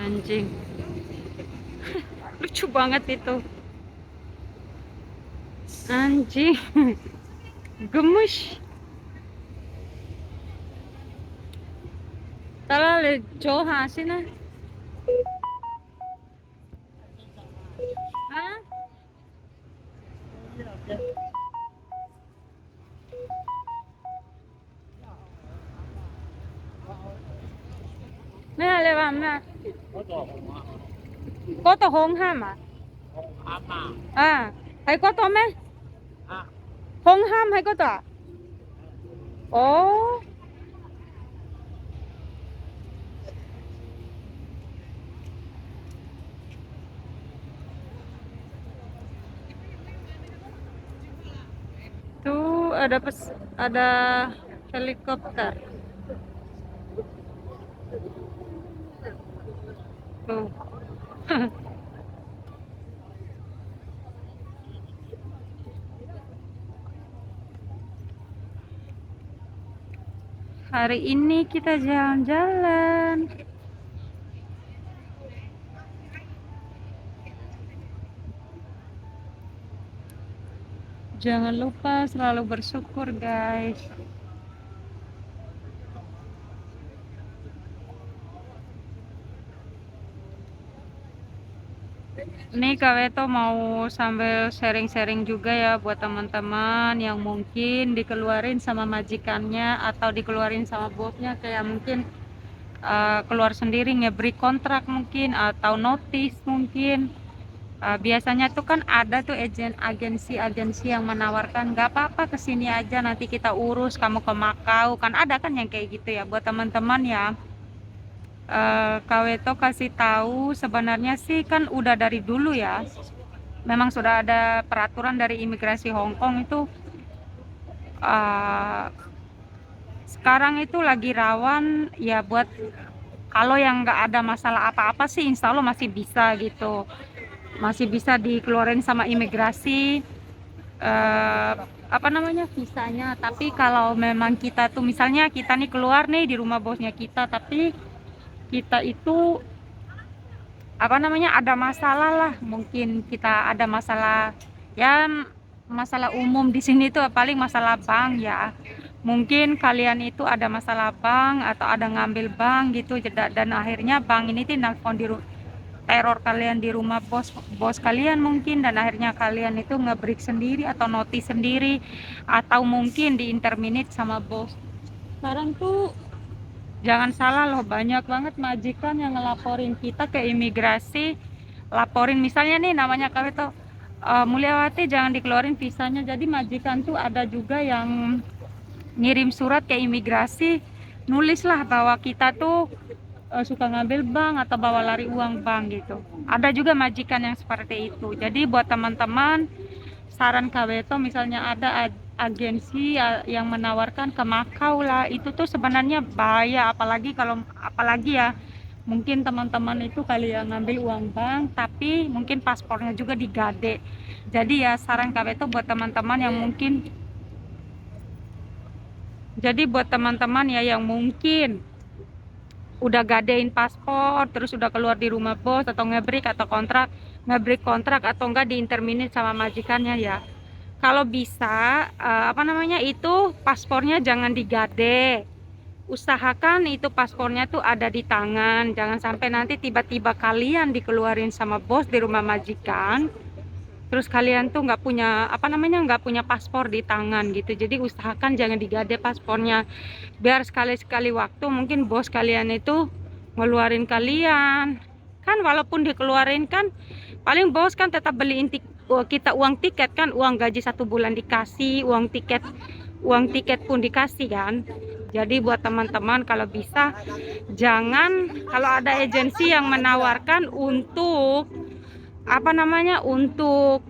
Anjing. Lucu banget itu. Anjing. Gemes. Tala jo hasin na. Hah? Nè lê bàm nè. Có tổ hông ham à? À, hay có tổ mấy? Hông ham hay có tổ à? Ồ. Tuh ada helikopter. Tuh. Hari ini kita jalan-jalan. Jangan lupa selalu bersyukur, guys. Ini Kaweto mau sambil sharing-sharing juga ya buat teman-teman yang mungkin dikeluarin sama majikannya atau dikeluarin sama bosnya, kayak mungkin keluar sendiri ngebreak kontrak mungkin atau notice mungkin. Biasanya tuh kan ada tuh agensi yang menawarkan nggak apa-apa kesini aja nanti kita urus kamu ke Makau, kan ada kan yang kayak gitu ya. Buat teman-teman ya, Kaweto kasih tahu sebenarnya sih kan udah dari dulu ya, memang sudah ada peraturan dari imigrasi Hong Kong itu, sekarang itu lagi rawan ya, buat kalau yang nggak ada masalah apa-apa sih insya Allah masih bisa gitu, masih bisa dikeluarin sama imigrasi apa namanya visanya. Tapi kalau memang kita tuh misalnya kita nih keluar nih di rumah bosnya kita, tapi kita itu apa namanya ada masalah lah, mungkin kita ada masalah ya, masalah umum di sini tuh paling masalah bank ya, mungkin kalian itu ada masalah bank atau ada ngambil bank gitu, dan akhirnya bank ini tuh nelfon teror kalian di rumah bos kalian mungkin, dan akhirnya kalian itu nge-break sendiri atau notice sendiri atau mungkin di interminate sama bos. Sekarang tuh jangan salah loh, banyak banget majikan yang ngelaporin kita ke imigrasi, laporin misalnya nih namanya kami tuh Mulyawati jangan dikeluarin visanya. Jadi majikan tuh ada juga yang ngirim surat ke imigrasi, nulislah bahwa kita tuh suka ngambil bank atau bawa lari uang bank gitu. Ada juga majikan yang seperti itu. Jadi buat teman-teman, saran Kaweto misalnya ada agensi yang menawarkan ke Makau lah, itu tuh sebenarnya bahaya, apalagi ya mungkin teman-teman itu kali yang ngambil uang bank tapi mungkin paspornya juga digade. Jadi ya saran Kaweto buat teman-teman yang mungkin, ya yang mungkin udah gadein paspor terus udah keluar di rumah bos atau ngebreak kontrak atau enggak diinterminate sama majikannya ya, kalau bisa apa namanya itu paspornya jangan digade, usahakan itu paspornya tuh ada di tangan, jangan sampai nanti tiba-tiba kalian dikeluarin sama bos di rumah majikan terus kalian tuh nggak punya paspor di tangan gitu. Jadi usahakan jangan digade paspornya, biar sekali-sekali waktu mungkin bos kalian itu ngeluarin kalian kan, walaupun dikeluarin kan paling bos kan tetap beliin kita uang tiket kan, uang gaji 1 bulan dikasih, uang tiket pun dikasih kan. Jadi buat teman-teman kalau bisa jangan, kalau ada agensi yang menawarkan untuk apa namanya untuk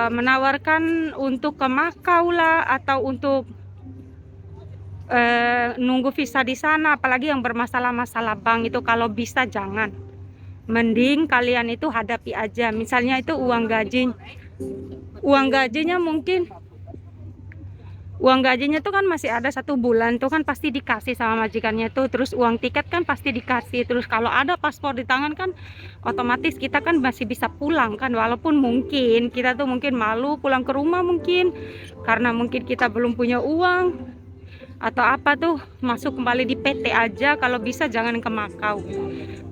menawarkan untuk ke Makau lah, atau untuk nunggu visa di sana, apalagi yang bermasalah-masalah bank itu, kalau bisa jangan. Mending kalian itu hadapi aja. Misalnya itu uang gajinya mungkin uang gajinya tuh kan masih ada 1 bulan tuh kan pasti dikasih sama majikannya tuh. Terus uang tiket kan pasti dikasih. Terus kalau ada paspor di tangan kan otomatis kita kan masih bisa pulang kan. Walaupun mungkin kita tuh mungkin malu pulang ke rumah mungkin, karena mungkin kita belum punya uang atau apa tuh, masuk kembali di PT aja. Kalau bisa jangan ke Makau,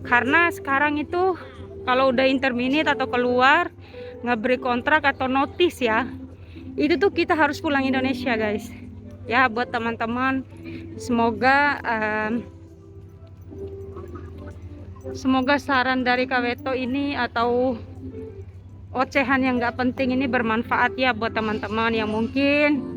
karena sekarang itu kalau udah interminit atau keluar ngeberi kontrak atau notis ya, itu tuh kita harus pulang Indonesia guys. Ya buat teman-teman, semoga saran dari Kak Weto ini atau ocehan yang gak penting ini bermanfaat ya buat teman-teman yang mungkin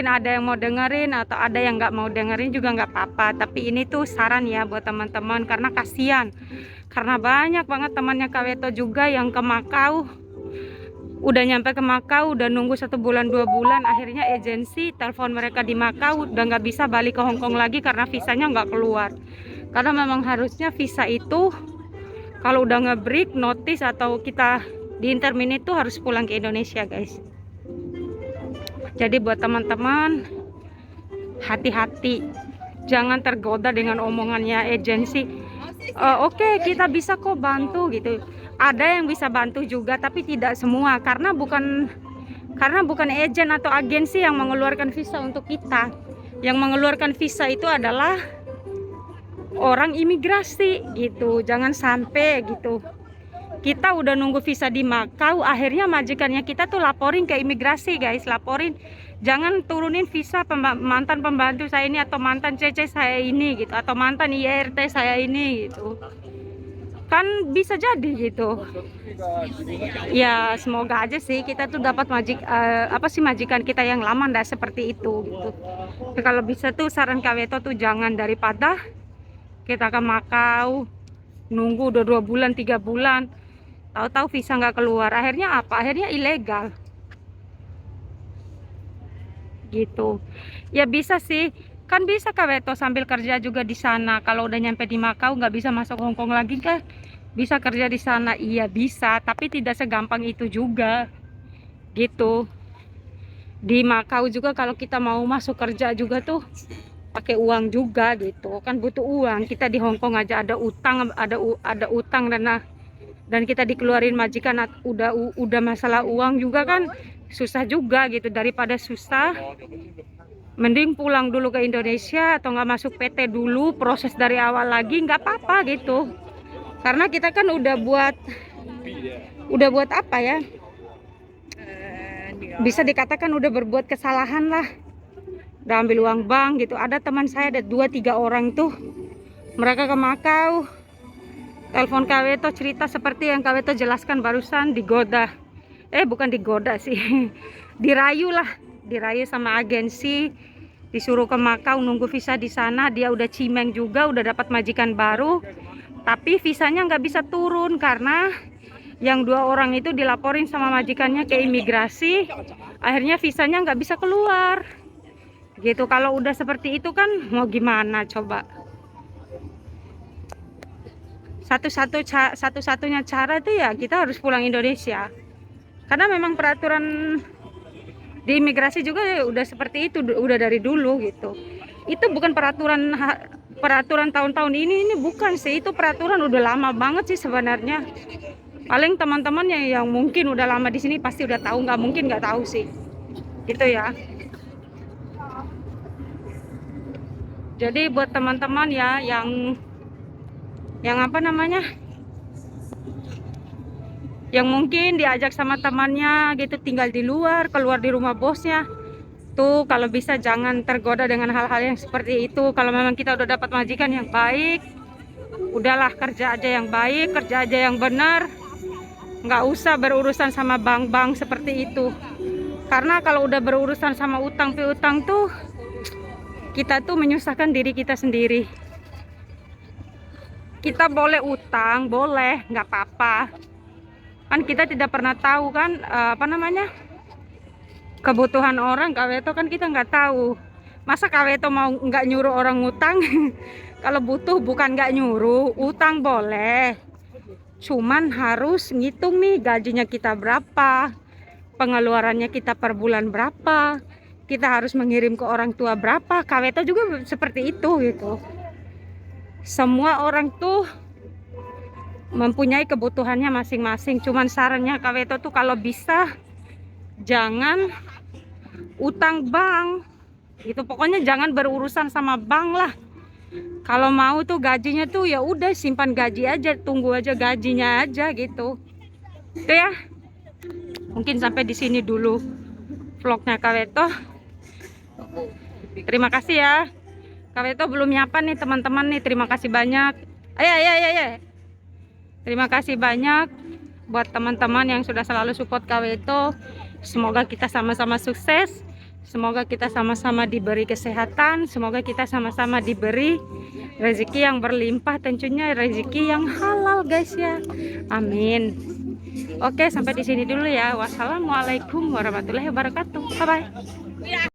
ada yang mau dengerin atau ada yang nggak mau dengerin juga nggak apa-apa. Tapi ini tuh saran ya buat teman-teman, karena kasihan, karena banyak banget temannya Kak Weto juga yang ke Makau, udah nyampe ke Makau udah nunggu 1 bulan 2 bulan, akhirnya agensi telepon mereka di Makau udah nggak bisa balik ke Hong Kong lagi karena visanya nggak keluar. Karena memang harusnya visa itu kalau udah nge-break notice atau kita di interminate tuh harus pulang ke Indonesia guys. Jadi buat teman-teman hati-hati, jangan tergoda dengan omongannya agensi. Oke, kita bisa kok bantu gitu. Ada yang bisa bantu juga, tapi tidak semua, karena bukan agen atau agensi yang mengeluarkan visa untuk kita. Yang mengeluarkan visa itu adalah orang imigrasi gitu. Jangan sampai gitu kita udah nunggu visa di Makau, akhirnya majikannya kita tuh laporin ke imigrasi guys, laporin jangan turunin visa mantan pembantu saya ini, atau mantan CC saya ini gitu, atau mantan IRT saya ini gitu. Kan bisa jadi gitu. Ya semoga aja sih kita tuh dapat majikan kita yang lama ndak seperti itu gitu. Kalau bisa tuh saran Kak Weto tuh jangan, daripada kita ke Makau nunggu udah 2 bulan 3 bulan, tahu-tahu visa nggak keluar, akhirnya apa? Akhirnya ilegal gitu. Ya bisa sih, kan bisa Kak Weto sambil kerja juga di sana. Kalau udah nyampe di Makau nggak bisa masuk Hong Kong lagi kan, bisa kerja di sana. Iya bisa, tapi tidak segampang itu juga gitu. Di Makau juga kalau kita mau masuk kerja juga tuh pakai uang juga gitu, kan butuh uang. Kita di Hong Kong aja ada utang, ada utang dan kita dikeluarin majikan, udah masalah uang juga kan susah juga gitu. Daripada susah, mending pulang dulu ke Indonesia atau nggak masuk PT dulu, proses dari awal lagi, nggak apa-apa gitu. Karena kita kan udah buat apa ya, bisa dikatakan udah berbuat kesalahan lah, udah ambil uang bank gitu. Ada teman saya ada 2-3 orang tuh, mereka ke Makau, telepon Kak Weto cerita seperti yang Kak Weto jelaskan barusan, digoda. Bukan digoda sih, dirayu sama agensi, disuruh ke Makau nunggu visa di sana. Dia udah cimeng juga, udah dapat majikan baru, tapi visanya nggak bisa turun karena yang 2 orang itu dilaporin sama majikannya ke imigrasi, akhirnya visanya nggak bisa keluar gitu. Kalau udah seperti itu kan mau gimana coba. Satu-satunya cara itu ya kita harus pulang Indonesia, karena memang peraturan di imigrasi juga udah seperti itu, udah dari dulu gitu. Itu bukan peraturan tahun-tahun ini bukan sih, itu peraturan udah lama banget sih sebenarnya. Paling teman-temannya yang mungkin udah lama di sini pasti udah tahu, nggak mungkin nggak tahu sih gitu ya. Jadi buat teman-teman ya yang apa namanya, yang mungkin diajak sama temannya gitu tinggal di luar, keluar di rumah bosnya tuh, kalau bisa jangan tergoda dengan hal-hal yang seperti itu. Kalau memang kita udah dapat majikan yang baik, udahlah kerja aja yang baik, kerja aja yang benar, nggak usah berurusan sama bank-bank seperti itu. Karena kalau udah berurusan sama utang piutang tuh, kita tuh menyusahkan diri kita sendiri. Kita boleh utang, boleh, nggak apa-apa, Kan kita tidak pernah tahu kan apa namanya, kebutuhan orang. Kaweto kan kita nggak tahu. Masa Kaweto mau nggak nyuruh orang ngutang? Kalau butuh bukan nggak nyuruh, utang boleh. Cuman harus ngitung nih gajinya kita berapa, pengeluarannya kita per bulan berapa, kita harus mengirim ke orang tua berapa. Kaweto juga seperti itu gitu. Semua orang tuh mempunyai kebutuhannya masing-masing. Cuman sarannya Kaweto tuh kalau bisa jangan utang bank. Itu pokoknya jangan berurusan sama bank lah. Kalau mau tuh gajinya tuh ya udah simpan gaji aja, tunggu aja gajinya aja gitu. Itu ya. Mungkin sampai di sini dulu vlognya Kaweto. Terima kasih ya. Kaweto belum nyapa nih teman-teman nih. Terima kasih banyak. Ayo ayo ayo ayo. Terima kasih banyak buat teman-teman yang sudah selalu support Kaweto. Semoga kita sama-sama sukses. Semoga kita sama-sama diberi kesehatan. Semoga kita sama-sama diberi rezeki yang berlimpah, tentunya rezeki yang halal guys ya. Amin. Oke, sampai di sini dulu ya. Wassalamualaikum warahmatullahi wabarakatuh. Bye bye.